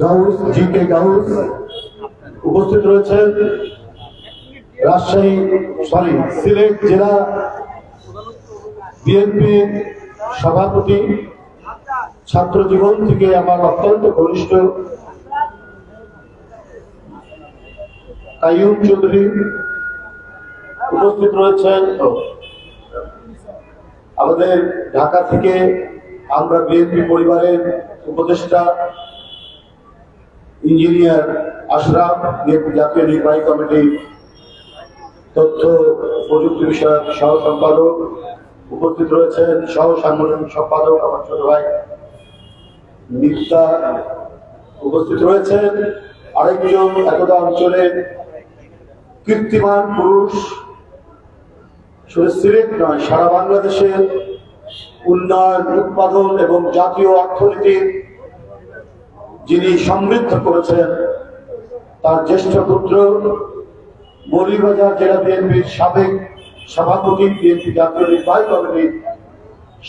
Gauss জি কে Gauss উপস্থিত রয়েছেন সিলেট জেলা বিএনপি সভাপতি, ছাত্র জীবন থেকে আমার অত্যন্ত ঘনিষ্ঠ কাইয়ুম চৌধুরী উপস্থিত রয়েছেন। আমাদের ঢাকা থেকে আমরা বিএনপি পরিবারের উপদেষ্টা ইঞ্জিনিয়ার আশরাফ, জাতীয় নির্বাহী কমিটির তথ্য প্রযুক্তি বিষয়ক সহ সম্পাদক উপস্থিত রয়েছেন, সহ সাংগঠনিক সম্পাদক আমার ছোট ভাই মিথ্যা উপস্থিত রয়েছেন, আরেকজন একদা অঞ্চলের কীর্তিমান পুরুষ, শুধু সিলেট নয় সারা বাংলাদেশের উন্নয়ন, উৎপাদন এবং জাতীয় অর্থনীতির যিনি সমৃদ্ধ করেছেন, তার জ্যেষ্ঠ পুত্র মৌলভীবাজার জেলা বিএনপির সাবেক সভাপতি, বিএনপি জাতীয় নির্বাহী কমিটির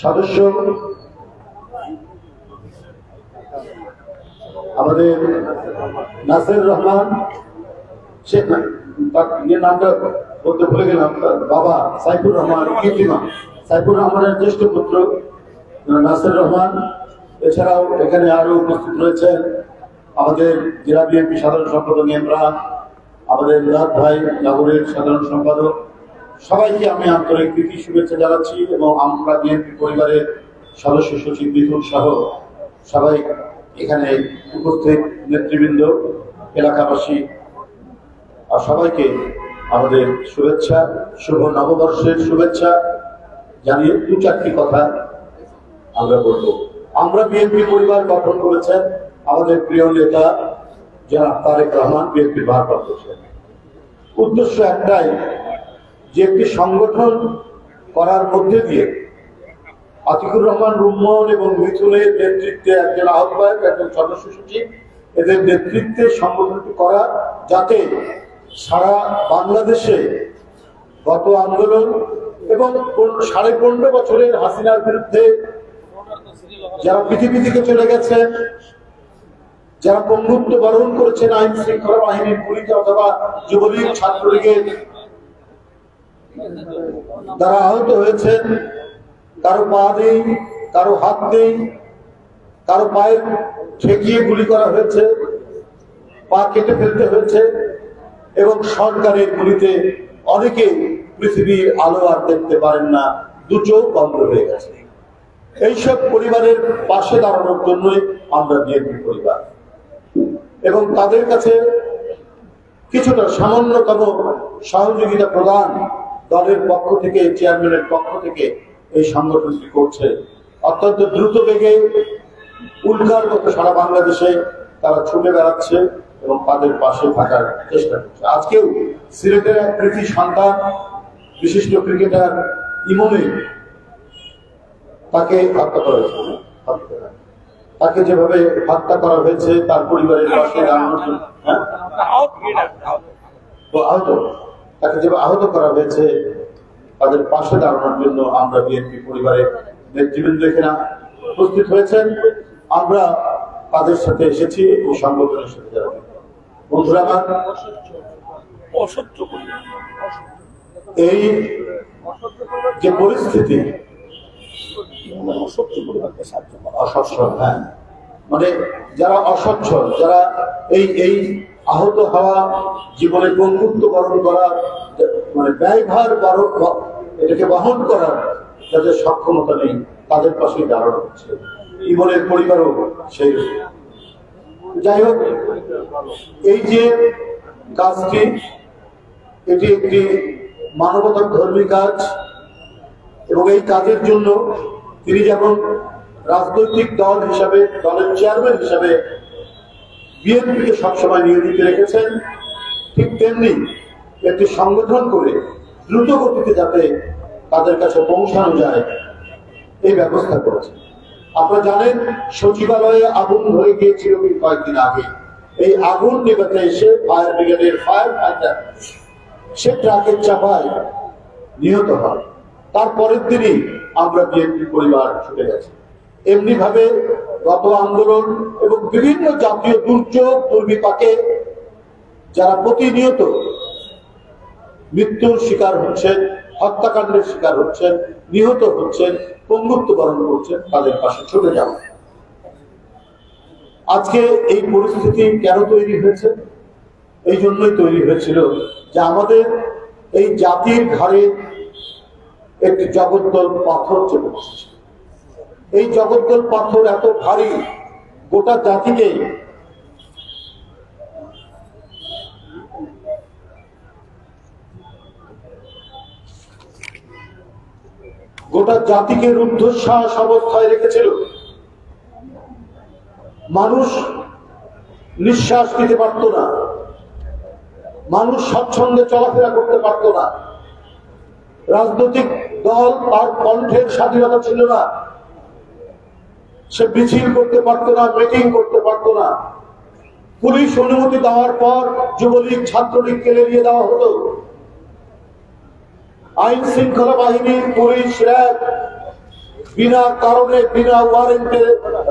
সদস্য, আমাদের নাসির রহমান, সে নামটা বলতে ভুলে গেলাম, বাবা সাইফুর রহমান, কীর্তিমান সাইফুর রহমানের জ্যেষ্ঠ পুত্র নাসির রহমান। এছাড়াও এখানে আরো উপস্থিত রয়েছেন আমাদের জেলা বিএনপি সাধারণ সম্পাদক ইমরান, আমাদের রাত ভাই নগরের সাধারণ সম্পাদক। সবাইকে আমি আন্তরিক প্রীতি শুভেচ্ছা জানাচ্ছি এবং আমরা বিএনপি পরিবারের সদস্য সচিব মিথুন সহ সবাই এখানে উপস্থিত নেতৃবৃন্দ, এলাকাবাসী আর সবাইকে আমাদের শুভেচ্ছা, শুভ নববর্ষের শুভেচ্ছা জানিয়ে দু চারটি কথা আমরা বলবো। আমরা বিএনপি পরিবার গঠন করেছেন আমাদের প্রিয় নেতা জনাব তারেক রহমান, বিএনপির ভারপ্রাপ্ত চেয়ারম্যান। উদ্দেশ্য একটাই, যে একটি সংগঠন করার মধ্যে দিয়ে আতিকুর রহমান, রুম্মন এবং মিথুনের নেতৃত্বে একজন আহ্বায়ক, একজন সদস্য সচিব, এদের নেতৃত্বে সংগঠনটি করা, যাতে সারা বাংলাদেশে গত আন্দোলন এবং 15.5 বছরের হাসিনার বিরুদ্ধে যারা পৃথিবী থেকে চলে গেছেন, যারা পঙ্গুত্ব বরণ করেছেন আইন শৃঙ্খলা বাহিনীর গুলিতে অথবা যুবলীগ ছাত্রলীগের যারা আহত হয়েছেন, কারো পা নেই, কারো হাত নেই, কারো পায়ে ঠেকিয়ে গুলি করা হয়েছে, পা কেটে ফেলতে হয়েছে এবং সরকারের গুলিতে অনেকে পৃথিবীর আলো আর দেখতে পারেন না, দু চোখ বন্ধ হয়ে গেছে। এইসব পরিবারের পাশে দাঁড়ানোর জন্যই আমরা বিএনপি পরিবার এবং তাদের কাছে কিছুটা সামান্যতম সহযোগিতা প্রদান দলের পক্ষ থেকে, চেয়ারম্যানের পক্ষ থেকে এই সংগঠনটি করছে। অত্যন্ত দ্রুত বেগে উল্কার মতো সারা বাংলাদেশে তারা ছুটে বেড়াচ্ছে এবং তাদের পাশে থাকার চেষ্টা করছে। আজকেও সিলেটের এক কৃতি সন্তান, বিশিষ্ট ক্রিকেটার ইমনে, তাকে হত্যা করা হয়েছে, তাকে যেভাবে হত্যা করা হয়েছে তার পরিবারের পাশে দাঁড়ানোর জন্য, তাকে যেভাবে আহত করা হয়েছে তাদের পাশে দাঁড়ানোর জন্য আমরা বিএনপি পরিবারের নেতৃবৃন্দ এখানে উপস্থিত হয়েছেন। আমরা তাদের সাথে এসেছি, এই সংগঠনের সাথে যারা বন্ধুরা আমার, এই যে পরিস্থিতি, অসচ্ছল, হ্যাঁ, মানে যারা অসচ্ছল, যারা এই আহত হওয়া, জীবনে বন্ধুত্ব বরণ করার, মানে ব্যয়ভার এটাকে বহন করার যাদের সক্ষমতা নেই, তাদের পাশে দাঁড়ানো হচ্ছে। ইমনের পরিবারও সেই। যাই হোক, এই যে কাজটি, এটি একটি মানবতা ধর্মী কাজ এবং এই কাজের জন্য তিনি যেমন রাজনৈতিক দল হিসাবে, দলের চেয়ারম্যান হিসাবে বিএনপিকে সবসময় নিয়োজিত রেখেছেন, ঠিক তেমনি একটি সংগঠন করে দ্রুত গতিতে যাতে তাদের কাছে পৌঁছানো যায় এই ব্যবস্থা করেছেন। আপনারা জানেন, সচিবালয়ে আগুন ধরে গিয়েছিল কয়েকদিন আগে। এই আগুন নেভাতে এসে ফায়ার ব্রিগেডের ফায়ার ফাইটার সে ট্রাকের চাপায় নিহত হয়। তারপরের দিনই আমরা বিএনপি পরিবার ছুটে গেছি। এমনি ভাবে গত আন্দোলন এবং বিভিন্ন জাতীয় দুর্যোগ দুর্বিপাকে যারা প্রতিনিয়ত মৃত্যুর শিকার হচ্ছেন, হত্যাকাণ্ডের শিকার হচ্ছেন, নিহত হচ্ছেন, পঙ্গুত্ব বরণ করছেন, তাদের পাশে ছুটে যাওয়া। আজকে এই পরিস্থিতি কেন তৈরি হয়েছে? এই জন্যই তৈরি হয়েছিল যে আমাদের এই জাতির ঘাড়ে একটি জগদ্দল পাথর চেপে বসেছে। এই জগদ্দল পাথর এত ভারী, গোটা জাতিকে রুদ্ধশ্বাস অবস্থায় রেখেছিল। মানুষ নিঃশ্বাস নিতে পারত না, মানুষ স্বচ্ছন্দে চলাফেরা করতে পারত না, রাজনৈতিক দল তার কণ্ঠের স্বাধীনতা ছিল না, সে মিছিল করতে পারত না, মিটিং করতে পারত না। পুলিশ অনুমতি দেওয়ার পর যুবলীগ ছাত্রলীগ কেলে নিয়ে দেওয়া হতো। আইন শৃঙ্খলা বাহিনী, পুলিশ, র্যাব বিনা কারণে বিনা ওয়ারেন্টে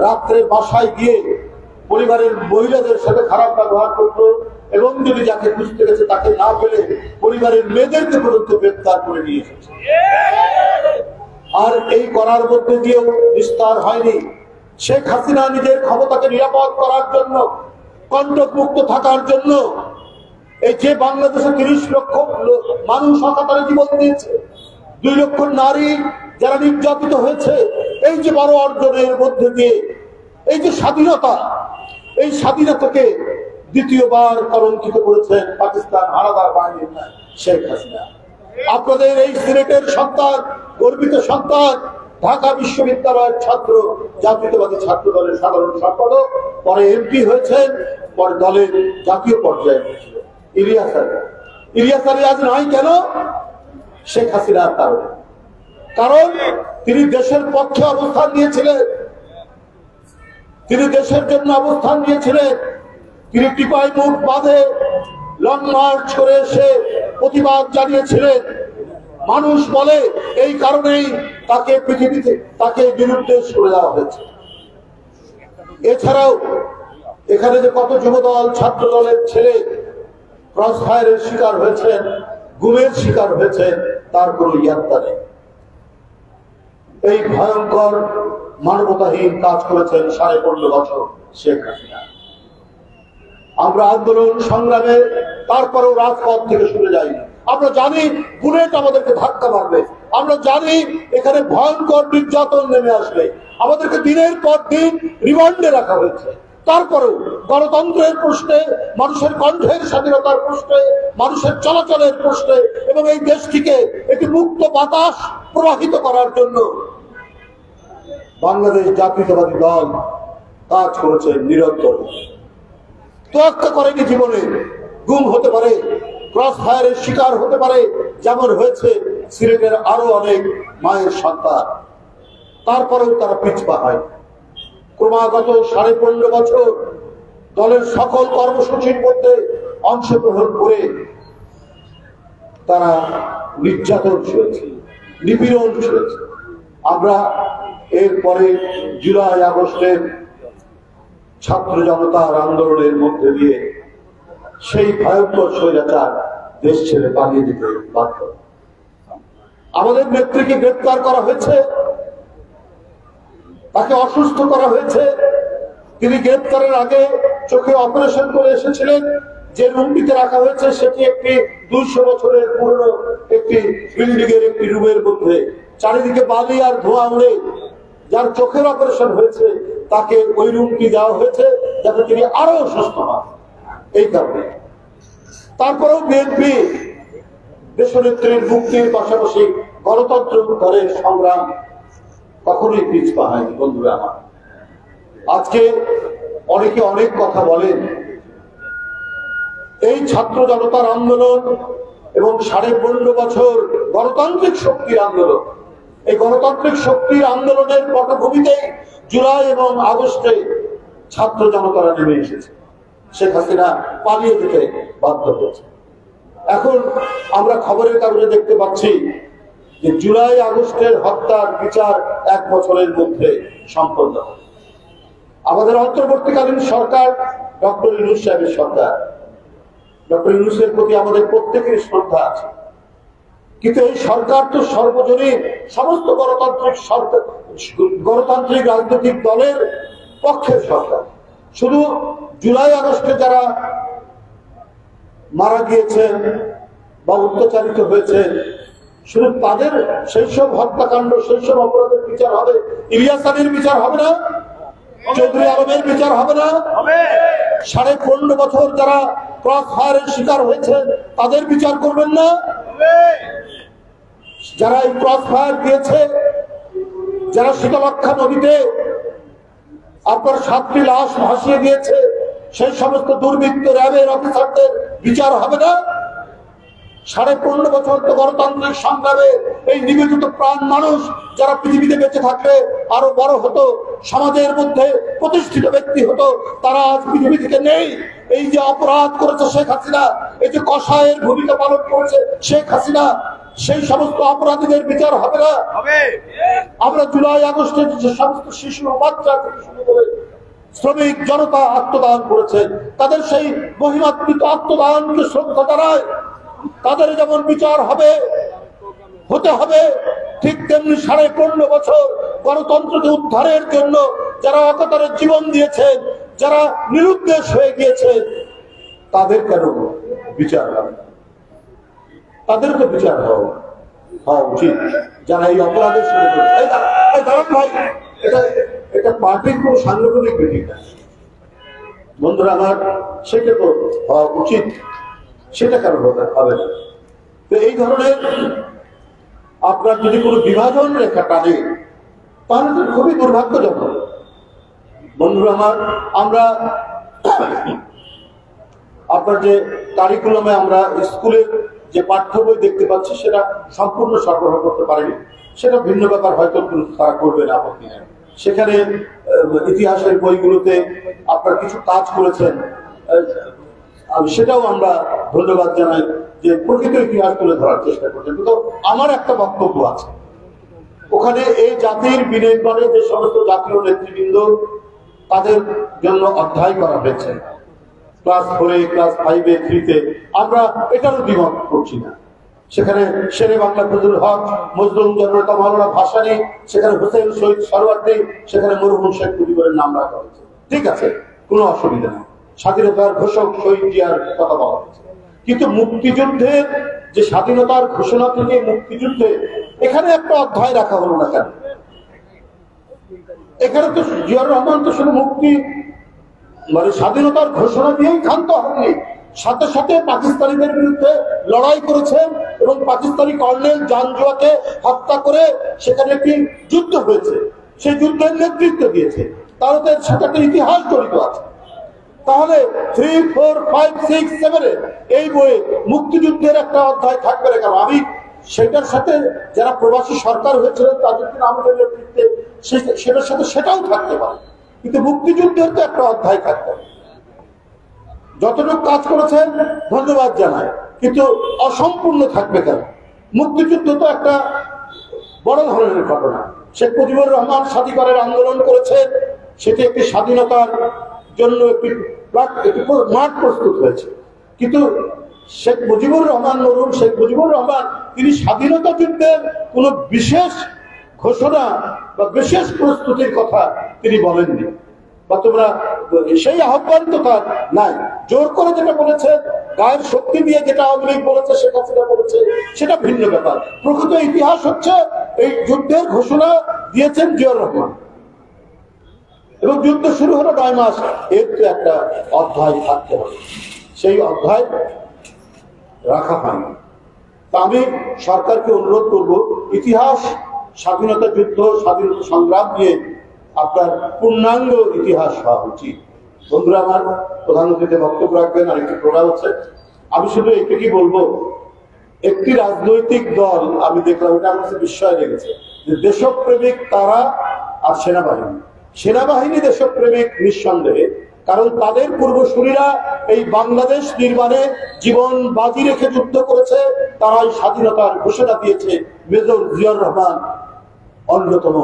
রাত্রে বাসায় গিয়ে পরিবারের মহিলাদের সাথে খারাপ ব্যবহার করত এবং যদি যাকে খুঁজতে গেছে তাকে না পেলে পরিবারের মেয়েদেরকে পর্যন্ত গ্রেফতার করে নিয়ে এসেছে। আর এই করার মধ্যে দিয়েও বিস্তার হয়নি। শেখ হাসিনা নিজের ক্ষমতাকে নিরাপদ করার জন্য, কণ্টকমুক্ত থাকার জন্য এই যে বাংলাদেশে 30 লক্ষ মানুষ অকাতরে জীবন দিয়েছে, 2 লক্ষ নারী যারা নির্যাতিত হয়েছে, এই যে বড় অর্জনের মধ্যে দিয়ে এই যে স্বাধীনতা, এই স্বাধীনতাকে দ্বিতীয়বার কলঙ্কিত করেছেন পাকিস্তান হানাদার বাহিনীর শেখ হাসিনা। আপনাদের এই সিলেটের সন্তান, গর্বিত সন্তান, ঢাকা বিশ্ববিদ্যালয়ের ছাত্র, জাতীয়তাবাদী ছাত্র দলের সাধারণ সম্পাদক, পরে এমপি হয়েছেন, পরে দলের জাতীয় পর্যায়ে হয়েছিল ইলিয়াস আলী। ইলিয়াস আলী আজ নাই কেন? শেখ হাসিনার কারণে। কারণ তিনি দেশের পক্ষে অবস্থান নিয়েছিলেন, তিনি দেশের জন্য অবস্থান নিয়েছিলেন। তিনি টিপাই মুখ বাঁধে লং মার্চ করে এসে প্রতিবাদ জানিয়েছিলেন। মানুষ বলে এই কারণেই তাকে পৃথিবীতে তাকে বিরুদ্ধে সরে দেওয়া হয়েছে। এছাড়াও এখানে যে কত যুবদল, ছাত্র দলের ছেলে ক্রস ফায়ারের শিকার হয়েছেন, গুমের শিকার হয়েছেন, তার কোনো ইয়াত্তা নেই। এই ভয়ঙ্কর মানবতাহীন কাজ করেছেন 15.5 বছর শেখ হাসিনা। আমরা আন্দোলন সংগ্রামে তারপরেও রাজপথ থেকে সরে যাইনি। আমরা জানি বুলেট আমাদেরকে ধাক্কা মারবে, আমরা জানি এখানে ভয়ঙ্কর নির্যাতন নেমে আসবে, আমাদেরকে দিনের পর দিন রিমান্ডে রাখা হয়েছে। তারপরেও গণতন্ত্রের প্রশ্নে, মানুষের কণ্ঠের স্বাধীনতার প্রশ্নে, মানুষের চলাচলের প্রশ্নে এবং এই দেশটিকে একটি মুক্ত বাতাস প্রবাহিত করার জন্য বাংলাদেশ জাতীয়তাবাদী দল কাজ করেছে নিরন্তর। তোয়াক্কা করেনি জীবনে। গুম হতে পারে, ক্রস ফায়ারের শিকার হতে পারে, যেমন হয়েছে সিলেটের আরো অনেক মায়ের সন্তান। তারপরেও তারা পিছপা হয়। ক্রমাগত 15.5 বছর দলের সকল কর্মসূচির মধ্যে অংশগ্রহণ করে তারা নির্যাতন সয়েছে, নিপীড়ন সয়েছে। আমরা এরপরে জুলাই আগস্টের ছাত্র জনতার আন্দোলনের মধ্যে দিয়ে সেই ভয়ঙ্কর স্বৈরাচার দেশ ছেড়ে পালিয়ে যেতে বাধ্য। আমাদের নেত্রীকে গ্রেপ্তার করা হয়েছে, তাকে অসুস্থ করা হয়েছে। তিনি গ্রেপ্তারের আগে চোখে অপারেশন করে এসেছিলেন। যে রুমটিতে রাখা হয়েছে সেটি একটি 200 বছরের পুরনো একটি বিল্ডিং এর একটি রুমের মধ্যে, চারিদিকে বালি আর ধোঁয়া উড়ে। যার চোখের অপারেশন হয়েছে তাকে ওই রুমটি দেওয়া হয়েছে যাতে তিনি আরো অসুস্থ হন। এই কারণে তারপরেও বিএনপি দেশনেত্রীর মুক্তির পাশাপাশি গণতন্ত্র উদ্ধারের সংগ্রাম কখনোই পিছপা হয়নি। বন্ধুরা আমার, আজকে অনেকে অনেক কথা বলেন। এই ছাত্র জনতার আন্দোলন এবং 15.5 বছর গণতান্ত্রিক শক্তির আন্দোলন, এই গণতান্ত্রিক শক্তির আন্দোলনের পটভূমিতে জুলাই এবং আগস্টে ছাত্র জনতারা নেমে এসেছে। শেখ হাসিনা পালিয়ে যেতে বাধ্য হয়েছে। এখন আমরা খবরের কাগজে দেখতে পাচ্ছি যে জুলাই আগস্টের হত্যার বিচার 1 বছরের মধ্যে সম্পন্ন হবে। আমাদের অন্তর্বর্তীকালীন সরকার ডক্টর ইউনূস সাহেবের সরকার, ডক্টর ইউনূসের প্রতি আমাদের প্রত্যেকের শ্রদ্ধা আছে, কিন্তু এই সরকার তো সর্বজনীন সমস্ত গণতান্ত্রিক রাজনৈতিক দলের পক্ষের সরকার। শুধু জুলাই আগস্টে যারা মারা গিয়েছেন বা অত্যাচারিত হয়েছে শুধু তাদের সেই সব হত্যাকাণ্ড, সেই সব অপরাধের বিচার হবে? ইলিয়াস আলীর বিচার হবে না? চৌধুরী আলমের বিচার হবে না? 15.5 বছর যারা ক্রস ফায়ারের শিকার হয়েছে তাদের বিচার করবেন না? যারা এই ক্রস ফায়ার দিয়েছে, যারা শীতলক্ষা নদীতে আপনার 7টি লাশ ভাসিয়ে দিয়েছে, সেই সমস্ত দুর্বৃত্ত র্যাবের অফিসারদের বিচার হবে না? 15.5 বছর তো গণতান্ত্রিক সংগ্রামে এই নিবেদিত প্রাণ মানুষ যারা পৃথিবীতে বেঁচে থাকলে আরো বড় হতো, সমাজের মধ্যে প্রতিষ্ঠিত ব্যক্তি হতো, তারা আজ পৃথিবী থেকে নেই। এই যে অপরাধ করেছে শেখ হাসিনা, এই যে কসাইয়ের ভূমিকা পালন করেছে শেখ হাসিনা, সেই সমস্ত অপরাধীদের বিচার হবে না? আমরা জুলাই আগস্টে যে সমস্ত শিশু বাচ্চা থেকে শুরু করে শ্রমিক জনতা আত্মদান করেছে, তাদের সেই মহিমান্বিত আত্মদানকে শ্রদ্ধা জানায়। তাদের যেমন বিচার হবে, হতে হবে, ঠিক তেমনি 15.5 বছর গণতন্ত্রকে উদ্ধারের জন্য যারা অকাতরে জীবন দিয়েছেন, যারা নিরুদ্দেশ হয়ে গিয়েছে, তাদের কেন বিচার হবে? তাদের তো বিচার হওয়া উচিত। যারা এই অপরাধের সঙ্গে দাঁড়ান ভাই, এটা পার্টির কোন সাংগঠনিক মিটিং না বন্ধুরা আমার, সেটা তো হওয়া উচিত, সেটা কেন হবে না? তো এই ধরনের আপনার যদি কোনো বিভাজন রেখা টানে তাহলে তো খুবই দুর্ভাগ্যজনক বন্ধুরা আমার। আমরা আপনার যে কারিকুলামে আমরা স্কুলের যে পাঠ্য বই দেখতে পাচ্ছি সেটা সম্পূর্ণ সরবরাহ করতে পারেনি, সেটা ভিন্ন ব্যাপার, হয়তো তারা করবে না আপত্তি নেই। সেখানে ইতিহাসের বইগুলোতে আপনার কিছু কাজ করেছেন, সেটাও আমরা ধন্যবাদ জানাই যে প্রকৃত ইতিহাস তুলে ধরার চেষ্টা করছেন। কিন্তু আমার একটা বক্তব্য আছে, ওখানে এই জাতির বিনির্মাণে যে সমস্ত জাতীয় নেতৃবৃন্দ তাদের জন্য অধ্যায় করা হয়েছে ক্লাস 4-এ, ক্লাস 5-এ, 3-তে, আমরা এটারও দ্বিমত করছি না। সেখানে শেরে বাংলা ফজলুল হক, মজলুম জননেতা মাওলানা ভাসানী, সেখানে হোসেন শহীদ সরওয়ার্দী, সেখানে মরহুম শেখ মুজিবের নাম রাখা হয়েছে, ঠিক আছে, কোনো অসুবিধা নেই। স্বাধীনতার ঘোষক শহীদ জিয়ার কথা বলা হয়েছে, কিন্তু মুক্তিযুদ্ধের যে স্বাধীনতার ঘোষণা থেকে মুক্তিযুদ্ধে এখানে একটা অধ্যায় রাখা হলো না কেন? এখানে তো জিয়াউর রহমান তো শুধু মুক্তি মানে স্বাধীনতার ঘোষণা দিয়েই ক্ষান্ত হননি, সাথে সাথে পাকিস্তানিদের বিরুদ্ধে লড়াই করেছেন এবং পাকিস্তানি কর্নেল জানজুয়াকে হত্যা করে সেখানে একটি যুদ্ধ হয়েছে, সেই যুদ্ধের নেতৃত্ব দিয়েছে, তাহলে তো এর সাথে একটা ইতিহাস জড়িত আছে। তাহলে 3, 4, 5, 6, 7 এই বইয়ে মুক্তিযুদ্ধের একটা অধ্যায় থাকবে না কেন? আমি সেটার সাথে যারা প্রবাসী সরকার হয়েছিল তাজউদ্দিন আহমেদের নেতৃত্বে সেটার সাথে সেটাও থাকতে পারে, কিন্তু মুক্তিযুদ্ধের তো একটা অধ্যায় থাকতে হবে। যতটুকু কাজ করেছেন ধন্যবাদ জানায়, কিন্তু অসম্পূর্ণ থাকবে কেন? মুক্তিযুদ্ধ তো একটা বড় ধরনের ঘটনা। শেখ মুজিবুর রহমান স্বাধিকারের আন্দোলন করেছেন, সেটি একটি স্বাধীনতার জন্য একটি মাঠ প্রস্তুত হয়েছে, কিন্তু শেখ মুজিবুর রহমান, মরহুম শেখ মুজিবুর রহমান, তিনি স্বাধীনতা যুদ্ধের কোন বিশেষ ঘোষণা বা বিশেষ প্রস্তুতির কথা তিনি বলেননি, বা তোমরা সেই আহ্বান তো তার নাই। জোর করে যেটা বলেছে, গায়ের শক্তি দিয়ে যেটা আওয়ামী লীগ বলেছে, শেখ হাসিনা বলেছে, সেটা ভিন্ন ব্যাপার। প্রকৃত ইতিহাস হচ্ছে এই যুদ্ধের ঘোষণা দিয়েছেন জিয়াউর রহমান এবং যুদ্ধ শুরু হলো 9 মাস। এর তো একটা অধ্যায় থাকতে হবে, সেই অধ্যায় রাখা হয়নি। তা আমি সরকারকে অনুরোধ করব, ইতিহাস, স্বাধীনতা যুদ্ধ, স্বাধীনতা সংগ্রাম নিয়ে আপনার পূর্ণাঙ্গ ইতিহাস হওয়া উচিত। বন্ধুরা আমার, প্রধান অতিথি বক্তব্য রাখবেন, আর একটি প্রোগ্রাম হচ্ছে। আমি শুধু এটুকুই বলবো, একটি রাজনৈতিক দল আমি দেখলাম, এটা আমার কাছে বিস্ময় লেগেছে, যে দেশপ্রেমিক তারা আর সেনাবাহিনী, সেনাবাহিনী দেশপ্রেমিক নিঃসন্দেহে, কারণ তাদের পূর্বসূরীরা এই বাংলাদেশ নির্মাণে জীবন বাজি রেখে যুদ্ধ করেছে, তারাই স্বাধীনতার ঘোষণা দিয়েছে। মেজর জিয়াউর রহমান অন্যতম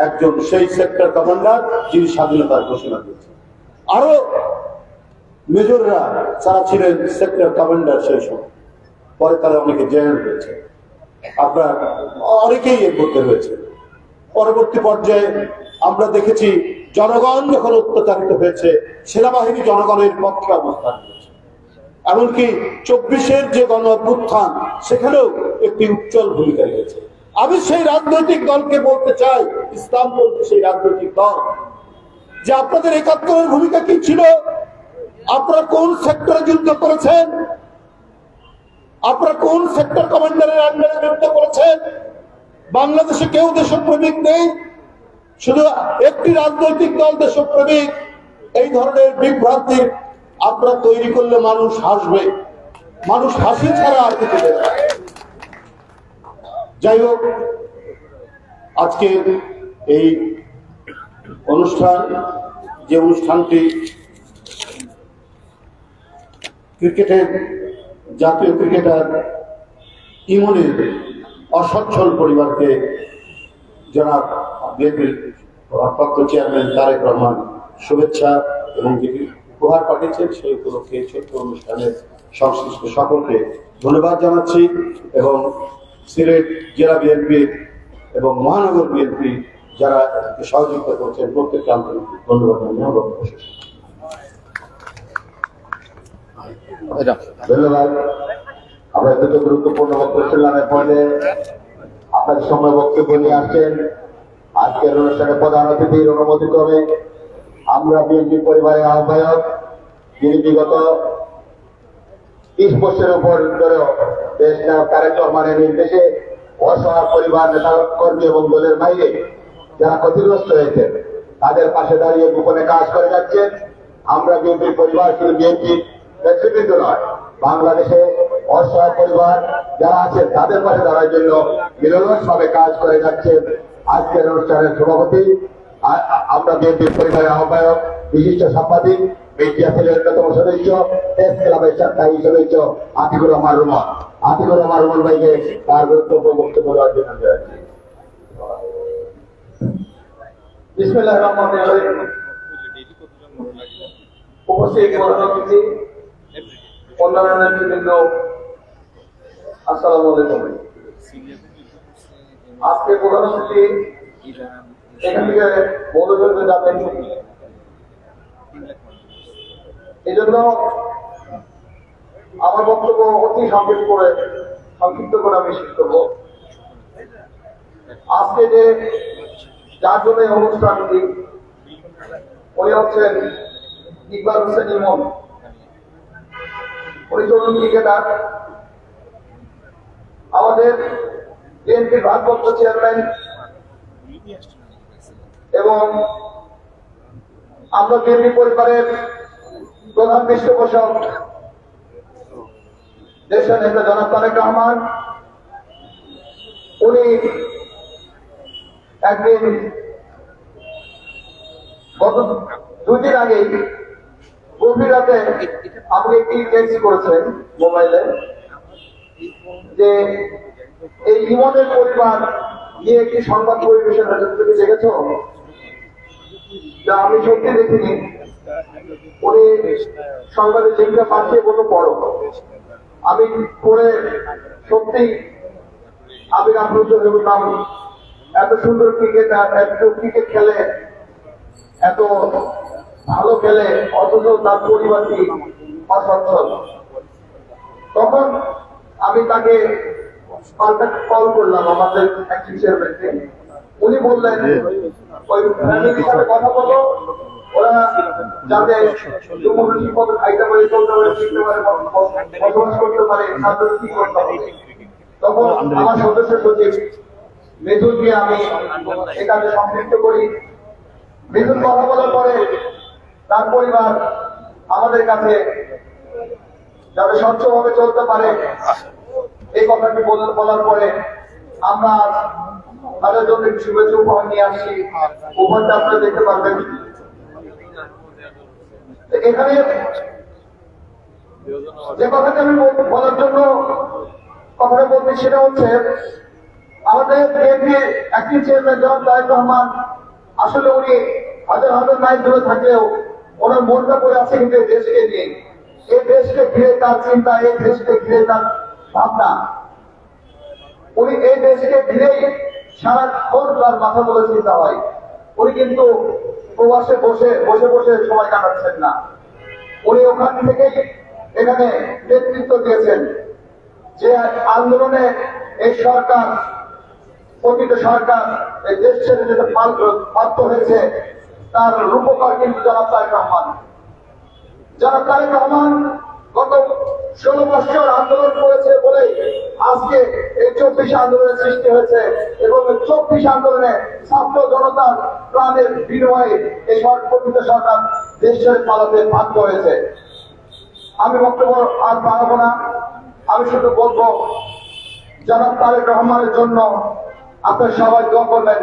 একজন সেই সেক্টর কমান্ডার যিনি স্বাধীনতার ঘোষণা দিয়েছেন। আরো মেজররা যারা ছিলেন সেক্টর কমান্ডার সেই সময়, পরে তারা অনেকে জেনারেল হয়েছে, আপনার অনেকেই এর মধ্যে রয়েছে। পরবর্তী পর্যায়ে আমরা দেখেছি জনগণ যখন অত্যাচারিত হয়েছে, সেনাবাহিনী জনগণের পক্ষে অবস্থান করেছে। এমনকি 24-এর যে গণ অভ্যুত্থান, সেখানেও একটি উজ্জ্বল ভূমিকা রেখেছে। আমি সেই রাজনৈতিক দলকে বলতে চাই, ইসলামপন্থী সেই রাজনৈতিক দল, যে আপনাদের 71-এর ভূমিকা কি ছিল? আপনারা কোন সেক্টরে যুদ্ধ করেছেন? আপনারা কোন সেক্টর কমান্ডারের আন্ডারে যুদ্ধ করেছেন? বাংলাদেশে কেউ দেশপ্রেমিক নেই, শুধু একটি রাজনৈতিক দল দেশপ্রেমিক। এই ধরনের বিভ্রান্তি আপনারা তৈরি করলে মানুষ হাসবে, মানুষ হাসি ছাড়া আর কিছু দেবে না। যাই হোক, আজকে এই অনুষ্ঠান, যে অনুষ্ঠানটি ক্রিকেটের জাতীয় ক্রিকেটার ইমনের অসচ্ছল পরিবারকে জনাব বিএনপির ভারপ্রাপ্ত চেয়ারম্যান তারেক রহমান শুভেচ্ছা এবং যেটি উপহার পাঠিয়েছেন, সেই উপলক্ষে ছোট্ট অনুষ্ঠানের সংশ্লিষ্ট সকলকে ধন্যবাদ জানাচ্ছি এবং সিলেট জেলা বিএনপি এবং মহানগর বিএনপি যারা সহযোগিতা করছেন প্রত্যেককে আন্তরিক ধন্যবাদ জানাই। ধন্যবাদ। আমরা দুটো গুরুত্বপূর্ণ বক্তব্য শুনলাম। পরে আপনাদের সময় বক্তব্য নিয়ে আসছেন আজকের অনুষ্ঠানে প্রধান অতিথির অনুমতি ক্রমে আমরা বিএনপি পরিবারের আহ্বায়ক, যিনি বিগত 30 বছরের উপর ধরেও দেশ নায়ক তারেক রহমানের নির্দেশে অসহায় পরিবার, নেতা কর্মী এবং দলের বাইরে যারা ক্ষতিগ্রস্ত হয়েছে তাদের পাশে দাঁড়িয়ে গোপনে কাজ করে যাচ্ছেন। আমরা বিএনপির পরিবার শুধু বিএনপির নেতৃবৃন্দ নয়, বাংলাদেশে অসহায় পরিবার যারা আছেন তাদের পাশে দাঁড়ার জন্য নিরলসভাবে কাজ করে যাচ্ছেন। আজকের অনুষ্ঠানের সভাপতি, আমরা বিএনপির পরিবারের আহ্বায়ক, বিশিষ্ট সাংবাদিক, মিডিয়া সেলের অন্যতম সদস্য, প্রেস ক্লাবের স্থায়ী সদস্য আতিকুর রহমান রুমন। আতিকুর রহমান রুমন ভাইকে তার গুরুত্বপূর্ণ বক্তব্য দেওয়ার জন্য জানাচ্ছি। বিসমিল্লাহির রহমানির রহিম। উপস্থিত প্রধান অতিথি, অন্যান্য নেতৃবৃন্দ, আসসালামু আলাইকুম। আজকে প্রধান অতিথি এখান থেকে বলে ফেলতে যাবেন, এই জন্য আমার বক্তব্য অতি সংক্ষিপ্ত করে আমি শেষ করব। আজকে যে যার জন্য এই অনুষ্ঠানটি, উনি হচ্ছেন ইকবাল হোসেন ইমন। উনি তরুণ ক্রিকেটার, আমাদের বিএনপির ভারপ্রাপ্ত চেয়ারম্যান এবং আমরা বিএনপি পরিবারের প্রধান পৃষ্ঠপোষক দেশের নেতা জনাব তারেক রহমান। উনি একদিন গত 2 দিন আগেই গভীর রাতে আমাকে একটি টেক্সট করেছেন মোবাইলে যে এই ইমনের পরিবার নিয়ে একটি সংবাদ পরিবেশন হয়েছে, তুমি দেখেছ? যা আমি সত্যি দেখিনি। উনি সংবাদের লিঙ্কটা পাঠিয়ে বলল পড়ো। আমি পড়ে সত্যি আবেগ আপ্লুত হয়ে উঠলাম। এত সুন্দর ক্রিকেটার, এত ক্রিকেট খেলে, এত ভালো খেলে, অথচ তার পরিবারটি অসচ্ছল। তখন আমি তাকে কল করলাম, আমাদের অ্যাক্টিং চেয়ারম্যানকে। উনি বললেন ওই ফ্যামিলির সাথে কথা বলো, ওরা যাতে ঠিক মতো খাইতে পারে, চলতে পারে, শিখতে পারে, বসবাস করতে পারে, তাদের কি করতে হবে। তখন আমার সদস্য সচিব মেজুলকে আমি এখানে সম্পৃক্ত করি। মেজুল কথা বলার পরে তার পরিবার আমাদের কাছে যাতে স্বচ্ছভাবে চলতে পারে এই কথাটি বলার পরে আমরা তাদের জন্য একটু শুভেচ্ছা উপহার নিয়ে আসছি। উপহারটা আপনারা দেখতে পারবেন। এখানে যে কথাটা আমি বলার জন্য কথাটা বলতে, সেটা হচ্ছে আমাদের বিএনপির একটি চেয়ারম্যান জনাব তারেক রহমান, আসলে উনি হাজার হাজার মাইল দূরে থাকলেও ওনার মনটা পড়ে আছে কিন্তু এই দেশকে নিয়ে। এই দেশকে ঘিরে তার চিন্তা, এই দেশকে ঘিরে তার ভাবনা। উনি এই দেশকে ঘিরেই সারাক্ষণ তার মাথা বলে চিন্তা হয়। উনি কিন্তু প্রবাসে বসে বসে বসে সময় কাটাচ্ছেন না। উনি ওখান থেকেই এখানে নেতৃত্ব দিয়েছেন। যে আন্দোলনে এই সরকার, প্রকৃত সরকার এই দেশ ছেড়ে যেতে বাধ্য হয়েছে, তার রূপকার কিন্তু জনাব তারেক রহমান। জনাব তারেক রহমান গত 16 বছর আন্দোলন করেছে বলে আজকে এই 24 আন্দোলনের সৃষ্টি হয়েছে, এবং 24 আন্দোলনে ছাত্র জনতার প্রাণের বিনিময়ে এই প্রকৃত সরকার দেশ ছেড়ে পালাতে বাধ্য হয়েছে। আমি বক্তব্য আর বাড়াবো না, আমি শুধু বলবো জনাব তারেক রহমানের জন্য আপনার সবাই দোয়া করবেন,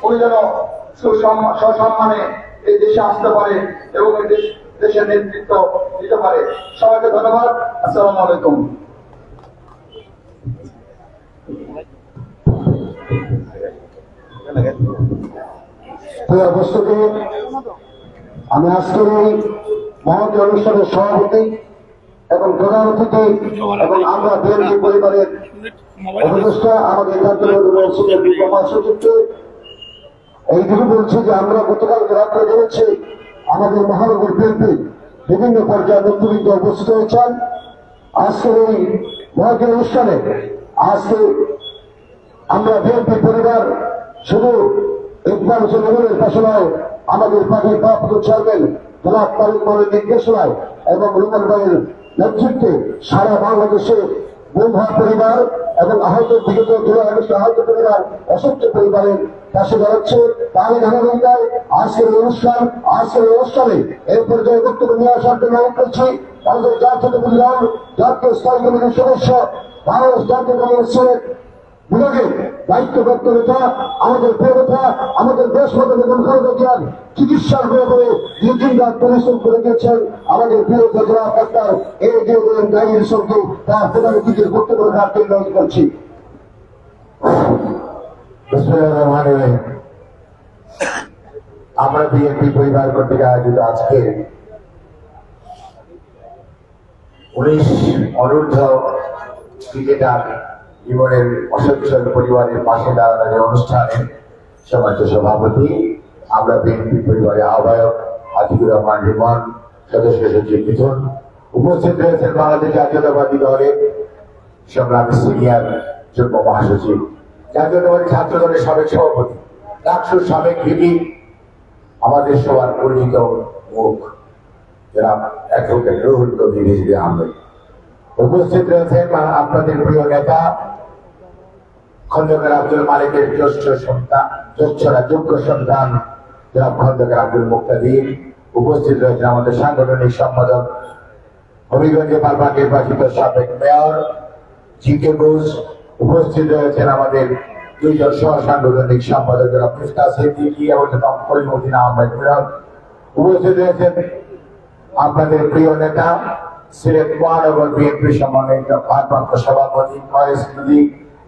উনি যেন সসম্মানে এই দেশে আসতে পারে এবং এই দেশের নেতৃত্ব দিতে পারে। সবাইকে ধন্যবাদ। আসসালামু আলাইকুম। উপস্থিতি, আমি আজকের এই মহৎ অনুষ্ঠানের সভাপতি এবং প্রধান অতিথি এবং আমরা বিএনপি পরিবারের উপদেষ্টা আমাদের জাতীয় মহাসচিবকে এইটুকু বলছি যে আমরা গতকালকে রাত্রে জেনেছি আমাদের মহানগর বিএনপি বিভিন্ন পর্যায়ে নেতৃবৃন্দ উপস্থিত হয়েছেন আজকের এই মহৎ অনুষ্ঠানে। আজকে আমরা বিএনপি পরিবার শুধু ইকবাল হোসেন ইমনের পাশে নয়, আমাদের পার্টির ভারপ্রাপ্ত চেয়ারম্যান জনাব তারেক রহমানের নির্দেশনায় এবং রুমন ভাইয়ের নেতৃত্বে সারা বাংলাদেশে গুম হওয়া পরিবার এবং আহত বিগত আহত পরিবার অসংখ্য পরিবারের পাশে দাঁড়াচ্ছে। তাহলে ধারাবাহিকতায় আজকের অনুষ্ঠানে এই পর্যায়ে বক্তব্য নিয়ে আসার জন্য অনুরোধ করছি আমাদের জাতীয় দল জাতীয় স্থায়ী কমিটির সদস্য, বাংলাদেশ জাতীয় দলের সিলেট বিভাগের দায়িত্বপ্রাপ্ত নেতা, আমাদের প্রিয় নেতা, আমাদের দেশ বেগম খালেদা জিয়ার চিকিৎসার ব্যাপারে দীর্ঘদিন পরিশ্রম করে গিয়েছেন আমাদের প্রিয় জেলা ডাক্তার এজিএম গাইয়ের সঙ্গে তার প্রধান অতিথির বক্তব্য রাখার জন্য অনুরোধ করছি। আমরা বিএনপি পরিবার কর্তৃক আয়োজিত আজকে 19 অনূর্ধ্ব ক্রিকেটার জীবনের অসচ্ছল পরিবারের পাশে দাঁড়ানোর এই অনুষ্ঠানে সমাজ সভাপতি, আমরা বিএনপি পরিবারের আহ্বায়ক আতিকুর রহমান রিমন, সদস্য সচিব মিথুন, উপস্থিত রয়েছেন বাংলাদেশ জাতীয়তাবাদী দলের সংগ্রামী সিনিয়র যুগ্ম মহাসচিব, জাতীয়তাবাদী ছাত্র দলের সাবেক সভাপতি, ডাকসুর সাবেক ভিপি, আমাদের সবার পরিচিত মুখ যারা অ্যাডভোকেট রুহুল কবির রিজভী আহমেদ। উপস্থিত রয়েছেন আপনাদের প্রিয় নেতা খন্দকার আব্দুল মালিকের জ্যেষ্ঠ যোগ্য সন্তান জনাব খন্দকার আব্দুল মুক্তাদির। উপস্থিত রয়েছেন আমাদের সাংগঠনিক সম্পাদক হবিগঞ্জে বারবার নির্বাচিত সাবেক মেয়র জিকে ঘোষ। উপস্থিত রয়েছেন আমাদের দুইজন সহ সাংগঠনিক সম্পাদক জনাব মিফতাহ সিদ্দিকী এবং জনাব কলিমুদ্দিন আহমেদ মিলন। উপস্থিত রয়েছেন আপনাদের প্রিয় নেতা সিলেট মহানগর বিএনপি সম্মানিত ভারপ্রাপ্ত সভাপতি ফয়েজ নদী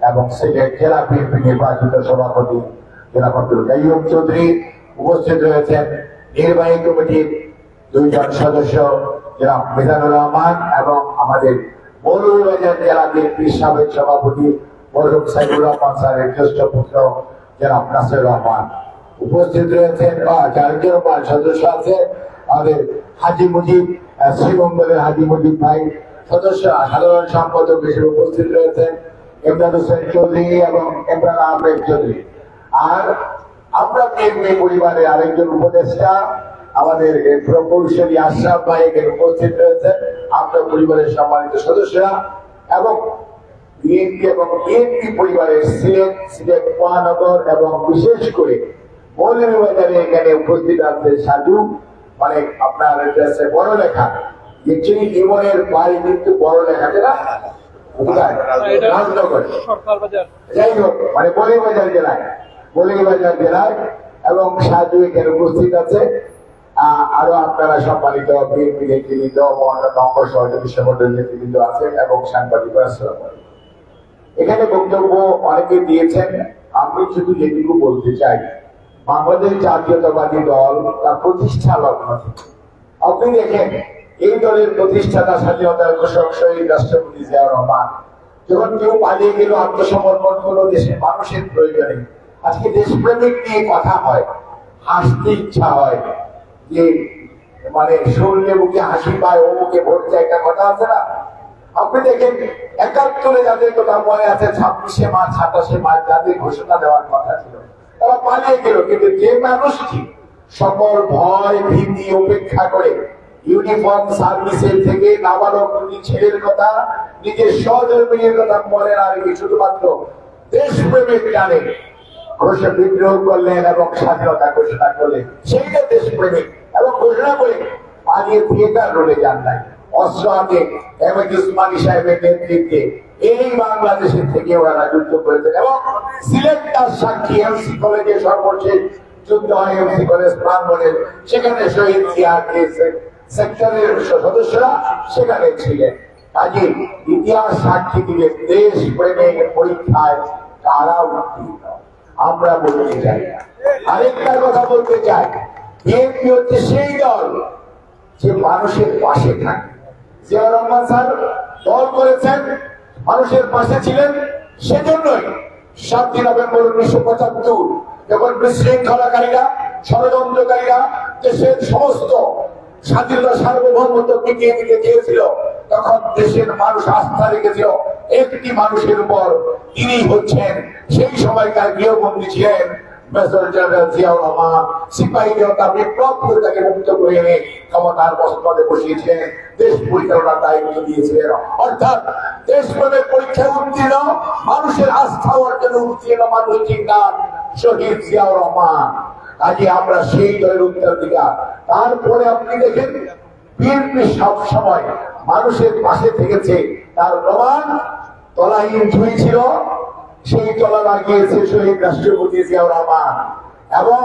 এবং সিলেট জেলা বিএনপি নির্বাচিত সভাপতি জনাব আব্দুল কাইয়ুম চৌধুরী। উপস্থিত রয়েছেন নির্বাহী কমিটির দুইজন সদস্য জনাব মিজানুর রহমান এবং আমাদের মৌলভীবাজার জেলা বিএনপির সাবেক সভাপতি মরহুম সাইফুর রহমান স্যারের জ্যেষ্ঠ পুত্র জনাব নাসির রহমান। উপস্থিত রয়েছেন চারজন সদস্য আছে আমাদের হাজি মুজিব, শ্রীমঙ্গলের হাজি মুজিব ভাই সদস্য সাধারণ সম্পাদক হিসেবে উপস্থিত রয়েছেন ইমরান হোসেন চৌধুরী এবং ইমরান আহমেদ চৌধুরী। আর আমরা বিএনপি পরিবারের আরেকজন উপদেষ্টা আমাদের প্রকৌশলী আশরাফ ভাই এখানে উপস্থিত রয়েছেন, আপনার পরিবারের সম্মানিত সদস্যরা এবং বিএনপি পরিবারের সিলেট মহানগর এবং বিশেষ করে মৌলভীবাজারে এখানে উপস্থিত আছে সাজু, মানে আপনার বড় লেখা, অ্যাকচুয়ালি জীবনের বাড়ি কিন্তু বড় লেখা যেটা যাই হোক, মানে বলিবাজার জেলায় এবং সাজু এখানে উপস্থিত আছে। আরো আপনারা সম্মানিত বিএনপি নেতৃবৃন্দ, অন্যান্য অঙ্গ সহযোগী সংগঠনের নেতৃবৃন্দ আছেন এবং সাংবাদিকরা। এখানে বক্তব্য অনেকে দিয়েছেন। আমি শুধু যেটুকু বলতে চাই, বাংলাদেশ জাতীয়তাবাদী দল তার প্রতিষ্ঠা লগ্ন থেকে আপনি দেখেন, এই দলের প্রতিষ্ঠাতা স্বাধীনতার ঘোষক শহীদ রাষ্ট্রপতি জিয়াউর রহমান যখন কেউ পালিয়ে গেল, আত্মসমর্পণ করলো দেশের মানুষের প্রয়োজনে। আজকে দেশপ্রেমিক নিয়ে কথা হয়, হাসতে ইচ্ছা হয়, যে মানে শুনলে মুখে হাসি পায়, ও মুখে ভোট চায়, একটা কথা আছে না? আপনি দেখেন ৭১ যাদের কথা মনে আছে, ২৬শে মার্চ ২৭শে মার্চ যাদের ঘোষণা দেওয়ার কথা ছিল, তারা পালিয়ে গেল। কিন্তু যে মানুষটি সকল ভয় ভীতি উপেক্ষা করে ইউনিফর্ম সার্ভিসের থেকে নাবালক ছেলের কথা, নিজের সহধর্মীর কথা মনে না রেখে শুধুমাত্র দেশপ্রেমের টানে বিদ্রোহ করলেন এবং স্বাধীনতা ঘোষণা করলেন, সেইটা দেশপ্রেমিক। এবং ঘোষণা করে পালিয়ে থিয়েটার রোলে যান নাই, অস্ত্র হাতে এমএ উসমানী সাহেবের নেতৃত্বে এই বাংলাদেশের থেকে ওরা যুদ্ধ করেছেন। এবং সিলেট তার সাক্ষী, এমসি কলেজে সর্বশেষ যুদ্ধ হয় এমসি কলেজ প্রাঙ্গণে, সেখানে শহীদ জিয়া সেক্টরের সদস্যরা সেখানে ছিলেন। কাজে ইতিহাস সাক্ষী দিলে দেশ প্রেমের পরীক্ষায় তারা উত্তীর্ণ, আমরা বলতে চাই না। আরেকটা কথা বলতে চাই, বিএনপি হচ্ছে সেই দল যে মানুষের পাশে থাকে। জিয়াউর রহমান স্যার দল করেছেন, মানুষের পাশে ছিলেন। সেজন্যই ৭ নভেম্বর ১৯৭৫ যখন বিশৃঙ্খলাকারীরা, ষড়যন্ত্রকারীরা দেশের সমস্ত স্বাধীনতা সার্বভৌমত্ব মিটিয়ে দিতে চেয়েছিল, তখন দেশের মানুষ আস্থা রেখেছিল একটি মানুষের উপর, তিনি হচ্ছেন সেই সময়কার গৃহবন্দী ছিলেন মেজর জেনারেল জিয়াউর রহমান। সিপাহী জনতা বিপ্লব করে তাকে মুক্ত করে এনে ক্ষমতার পদে বসিয়েছিলেন, দেশ পরিচালনার দায়িত্ব দিয়েছিলেন। অর্থাৎ দেশপ্রেমের পরীক্ষায় উত্তীর্ণ, মানুষের আস্থা অর্জনে উত্তীর্ণ মানুষটির নাম শহীদ জিয়াউর রহমান। কাজে আমরা সেই দলের উত্তরাধিকার। তারপরে আপনি দেখেন, বিএনপি সব সময় মানুষের পাশে থেকেছে, তার প্রমাণ তলাহীন ঝুঁই ছিল, সেই তলা লাগিয়েছে শহীদ রাষ্ট্রপতি জিয়াউর রহমান। এবং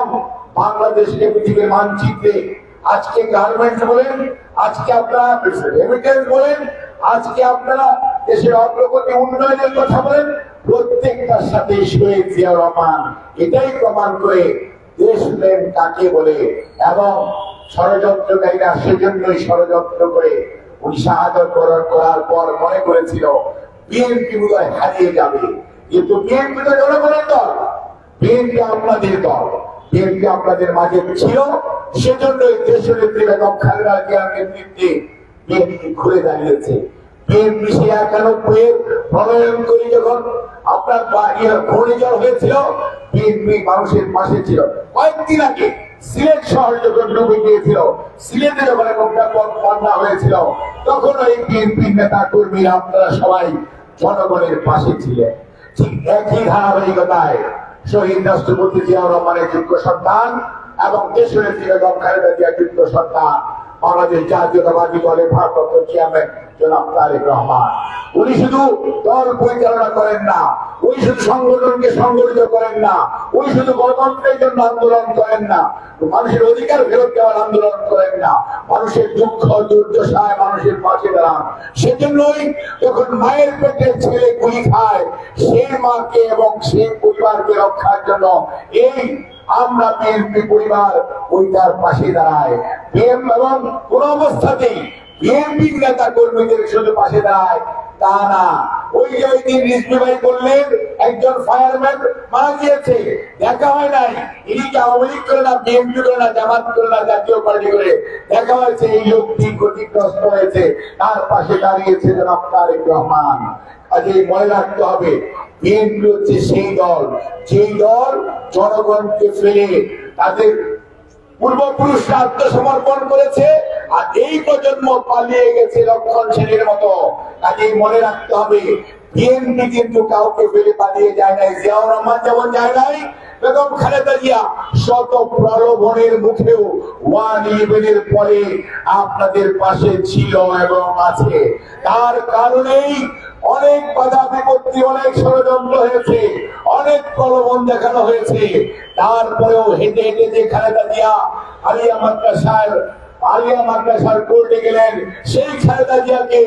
বাংলাদেশকে পৃথিবীর মানচিত্রে আজকে গার্মেন্টস বলেন, আজকে আপনারা রেমিটেন্স বলেন, আজকে আপনারা দেশের অগ্রগতি উন্নয়নের কথা বলেন, প্রত্যেকটার সাথে শহীদ জিয়াউর রহমান এটাই প্রমাণ করে দেশপ্রেম কাকে বলে। এবং ষড়যন্ত্রকারীরা সেজন্যই ষড়যন্ত্র করে উনি শাহাদত বরণ করার পর মনে করেছিল বিএনপি বোধহয় হারিয়ে যাবে। কিন্তু বিএনপি তো জনগণের দল, বিএনপি আপনাদের দল, বিএনপি আপনাদের মাঝে ছিল। সেজন্যই দেশনেত্রী বেগম খালেদা জিয়ার নেতৃত্বে বিএনপি ঘুরে দাঁড়িয়েছে। বিএনপি সে ৯১ প্রণয়ন করি যখন আপনার ঘূর্ণিঝড় হয়েছিল, বিএনপি মানুষের পাশে ছিল। কয়েকদিন আগে সিলেট শহর যখন ডুবে গিয়েছিল, সিলেটে যখন একটা বন্যা হয়েছিল, তখন এই বিএনপি নেতা কর্মীরা আপনারা সবাই জনগণের পাশে ছিলেন। ঠিক একই ধারাবাহিকতায় শহীদ রাষ্ট্রপতি জিয়াউর রহমানের যোগ্য সন্তান এবং দেশনেত্রী বেগম খালেদা জিয়ার যোগ্য সন্তান বাংলাদেশ জাতীয়তাবাদী দলের ভারপ্রাপ্ত চেয়ারম্যান জনাব তারেক রহমান, উনি শুধু দল পরিচালনা করেন না, উনি শুধু সংগঠনকে সংগঠিত করেন না, উনি শুধু গণতন্ত্রের জন্য আন্দোলন করেন না, মানুষের অধিকার ফেরত দেওয়ার আন্দোলন করেন না, মানুষের দুঃখ দুর্দশায় মানুষের পাশে দাঁড়ান। সেজন্যই যখন মায়ের পেটে ছেলে গুলি খায়, সেই মাকে এবং সেই পরিবারকে রক্ষার জন্য এই আমরা বিএনপি পরিবার ওইটার পাশে দাঁড়ায়। এবং কোন অবস্থাতেই বিএনপি নেতা কর্মীদের শুধু পাশে দাঁড়ায় তা না। ওই যে ওই দিন রিজভী ভাই বললেন একজন ফায়ারম্যান মারা গিয়েছে, দেখা হয় নাই, ইনি কি আওয়ামী লীগ করে না, বিএনপি করে না, জামাত করে না, জাতীয় পার্টি করে, দেখা হয়েছে এই লোকটি ক্ষতিগ্রস্ত হয়েছে, তার পাশে দাঁড়িয়েছে জনাব তারেক রহমান। আজকে মনে রাখতে হবে, বিএনপি হচ্ছে সেই দল, যেই দল জনগণকে ফেলে তাদের পূর্বপুরুষরা আত্মসমর্পণ করেছে, আর এই প্রজন্ম পালিয়ে গেছে লক্ষণ সেনের মতো। কাজেই মনে রাখতে হবে, বিএনপি কিন্তু কাউকে ফেলে পালিয়ে যায় নাই। জিয়াউর রহমান যেমন যায় নাই, বেগম খালেদা জিয়া শত প্রলোভনের মুখেও 1/11 পরে আপনাদের পাশে ছিল এবং আছে। তার কারণেই অনেক বাধা বিপত্তি, অনেক ষড়যন্ত্র হয়েছে, অনেক প্রলোভন দেখানো হয়েছে। তারপরেও হেঁটে হেঁটে যে খালেদা জিয়া আলিয়া মাদ্রাসার কোর্টে গেলেন, সেই খালেদা জিয়াকে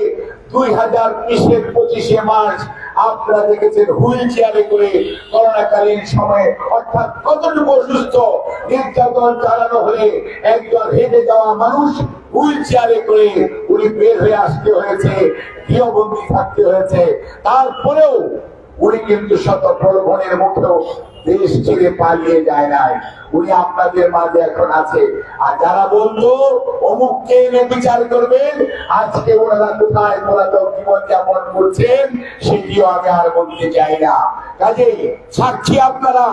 2020-এর 25শে মার্চ আপনারা দেখেছেন হুইল চেয়ারে করে করোনাকালীন সময়ে, অর্থাৎ কতটুকু অসুস্থ, নির্যাতন চালানো হলে একজন হেঁটে যাওয়া মানুষ হুইল চেয়ারে করে উনি বের হয়ে আসতে হয়েছে, গৃহবন্দী থাকতে হয়েছে। তারপরেও উনি কিন্তু শত প্রলোভনের মুখেও দেশ ছেড়ে পালিয়ে যায় নাই, উনি আপনাদের মাঝে এখন আছে। আর যারা বলতো অমুককে এনে বিচার করবেন, আজকে ওনারা কোথায় পলাতক জীবন যাপন করছেন সেটিও আমি আর বলতে চাই না। কাজেই সাক্ষী আপনারা,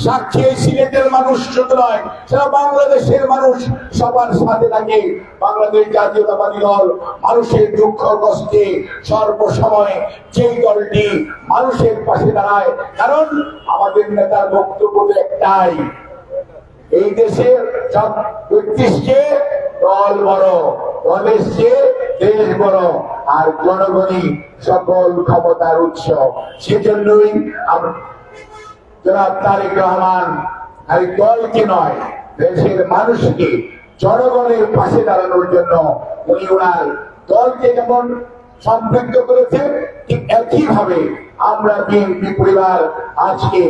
সাক্ষী সিলেটের মানুষ শুধু নয়, সারা বাংলাদেশের মানুষ সবার সাথে থাকে। বাংলাদেশ জাতীয়তাবাদী দল মানুষের দুঃখ কষ্টে সর্বসময় যেই দলটি মানুষের পাশে দাঁড়ায়, কারণ আমাদের নেতার বক্তব্য একটাই, এই দেশের 36কে দল বড়, দলের চেয়ে দেশ বড়, আর জনগণই সকল ক্ষমতার উৎস। সেজন্যই জনাব তারেক রহমান আর দলকে নয়, দেশের মানুষকে, জনগণের পাশে দাঁড়ানোর জন্য উনি ওনার দলকে যেমন সম্পৃক্ত করেছেন, ঠিক একইভাবে আমরা বিএনপি পরিবার আজকে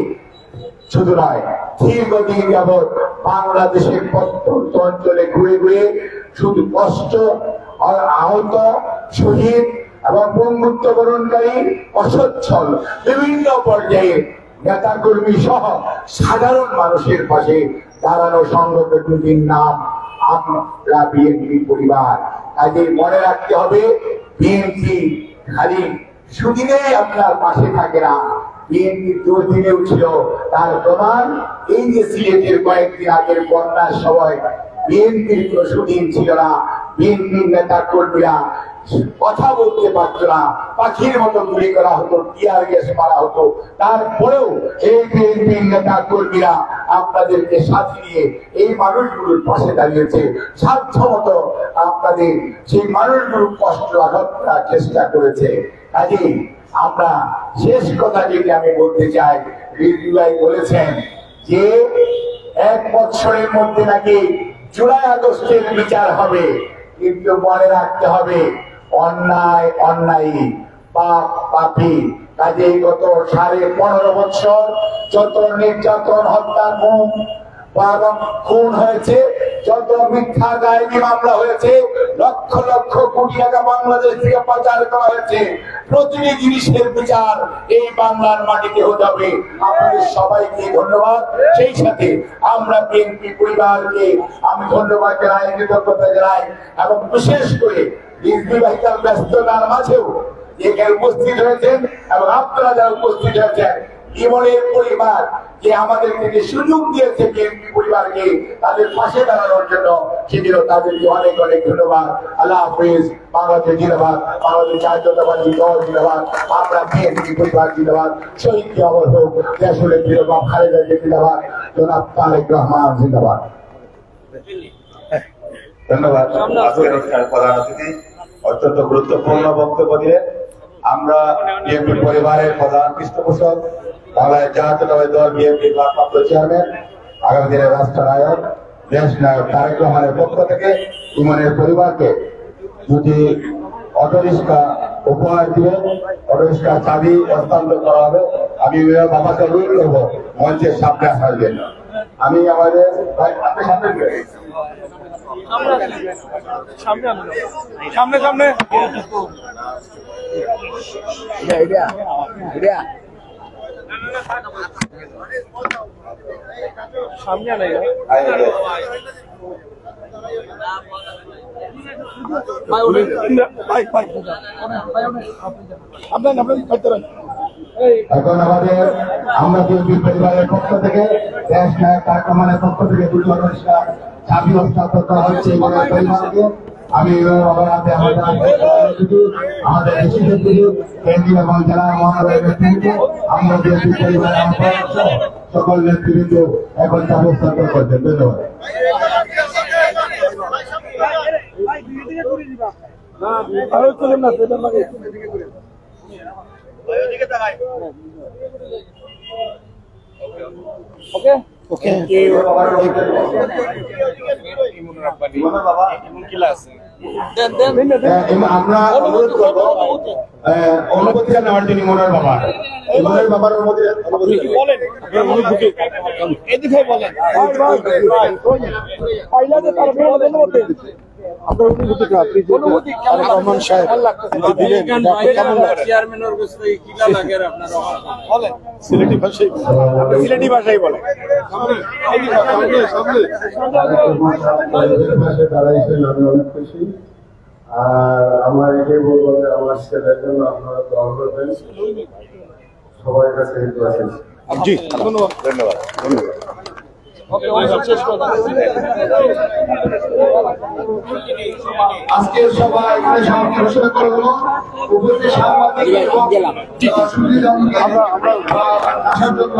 শুধু নয়, দীর্ঘদিন যাবৎ বাংলাদেশের প্রত্যন্ত অঞ্চলে ঘুরে ঘুরে শুধু কষ্ট, আহত, শহীদ এবং বন্ধুত্ব বরণকারী, অসচ্ছল বিভিন্ন পর্যায়ে নেতা কর্মী সহ সাধারণ মানুষের পাশে দাঁড়ানো সংগঠনটির নাম আমরা বিএনপি পরিবার। কাজে মনে রাখতে হবে, বিএনপি খালি সুদিনেই আপনার পাশে থাকে না, বিএনপি দুর্দিনেও ছিল। তার প্রমাণ এই যে সিলেটের কয়েকদিন আগের বন্যার সময় বিএনপির কোনো সুদিন ছিল না, বিএনপির নেতা কর্মীরা কথা বলতে পারত না, পাখির মতো গুলি করা হতো, টিয়ার গ্যাস মারা হতো, তারপরেও এই বিএনপির নেতা কর্মীরা আপনাদেরকে সাথে নিয়ে এই মানুষগুলোর পাশে দাঁড়িয়েছে, সাধ্য মতো আপনাদের সেই মানুষগুলোর কষ্ট লাঘব করার চেষ্টা করেছে। কাজেই আমরা শেষ কথা যেটি আমি বলতে চাই, রিজভী ভাই বলেছেন যে 1 বছরের মধ্যে নাকি জুলাই আগস্টের বিচার হবে, কিন্তু মনে রাখতে হবে অন্যায় অন্যায়, পাপ পাপী। কাজেই গত 15.5 বছর যত নির্যাতন, হত্যা, গুম এবং খুন হয়েছে, যত মিথ্যা গায়েবী মামলা হয়েছে, লক্ষ লক্ষ কোটি টাকা বাংলাদেশ থেকে পাচার করা হয়েছে, প্রতিটি জিনিসের বিচার এই বাংলার মাটিতে হতে হবে। আপনাদের সবাইকে ধন্যবাদ। সেই সাথে আমরা বিএনপি পরিবারকে আমি ধন্যবাদ জানাই, কৃতজ্ঞতা জানাই, এবং বিশেষ করে রিজভী ভাই তার ব্যস্ততার মাঝেও এখানে উপস্থিত হয়েছেন এবং আপনারা যারা উপস্থিত হয়েছেন, ইমনের পরিবার যে আমাদেরকে যে সুযোগ দিয়েছে বিএনপি পরিবারকে তাদের পাশে দাঁড়ানোর জন্য, সেদিনও তাদেরকে অনেক অনেক ধন্যবাদ। আল্লাহ হাফিজ। বাংলাদেশ জিন্দাবাদ, বাংলাদেশ জাতীয়তাবাদী দল জিন্দাবাদ, আমরা বিএনপি পরিবার জিন্দাবাদ, শহীদ অবর হোক দেশের জিন্দাবাদ, খালেদা জিয়া জিন্দাবাদ, জনাব তারেক রহমান জিন্দাবাদ। ধন্যবাদ। আজকের অনুষ্ঠানের প্রধান অতিথি অত্যন্ত গুরুত্বপূর্ণ বক্তব্য দিয়ে আমরা বিএনপি পরিবারের প্রধান পৃষ্ঠপোষক, বাংলাদেশ জাতীয়তাবাদী দল বিএনপির ভারপ্রাপ্ত চেয়ারম্যান, আগামী দিনের রাষ্ট্রনায়ক, দেশ নায়ক তারেক রহমানের পক্ষ থেকে ইমনের পরিবারকে 2টি অটোরিক্সা উপহার দিবেন, অটোরিক্সার চাবি হস্তান্তর করা হবে। আমি বাবাকে অনুরোধ করবো মঞ্চের সামনে আসার জন্য। আমি আমাদের সামনে সামনে সামনে নাই এখন আমাদের আমরা বিএনপি পরিবারের পক্ষ থেকে দেশ নায়ক তারেক রহমানের পক্ষ থেকে 2টি অটোরিক্সা চাবি হস্তান্তর করা হচ্ছে ইমনের পরিবারকে। আমি আমাদের কেন্দ্রীয় এবং জেলা মহানগরের নেতৃত্বে আমরা বিএনপি পরিবারের সকল নেতৃবৃন্দ এখন চাপ হস্তান্তর করছেন। ধন্যবাদ। আমরা অনুরোধ করবো অনুমতি নেওয়ার জন্য ইমনের বাবার অনুমতি বলেন এদিকে বলেন আপনার অনুভূতি রহমান সাহেব বলেন সিলেটি ভাষায় বলেন। দাঁড়াইছেন, আমি অনেক খুশি। আর আমার এটাই বলবো যে আমার ছেলের জন্য আপনারা দোয়া করবেন, সবার কাছে আছেন। জি ধন্যবাদ ধন্যবাদ আজকের সবাই এখানে সমাপ্তি ঘোষণা করা হলো। উপস্থিত সাংবাদিক এবং সুধীজন আসার জন্য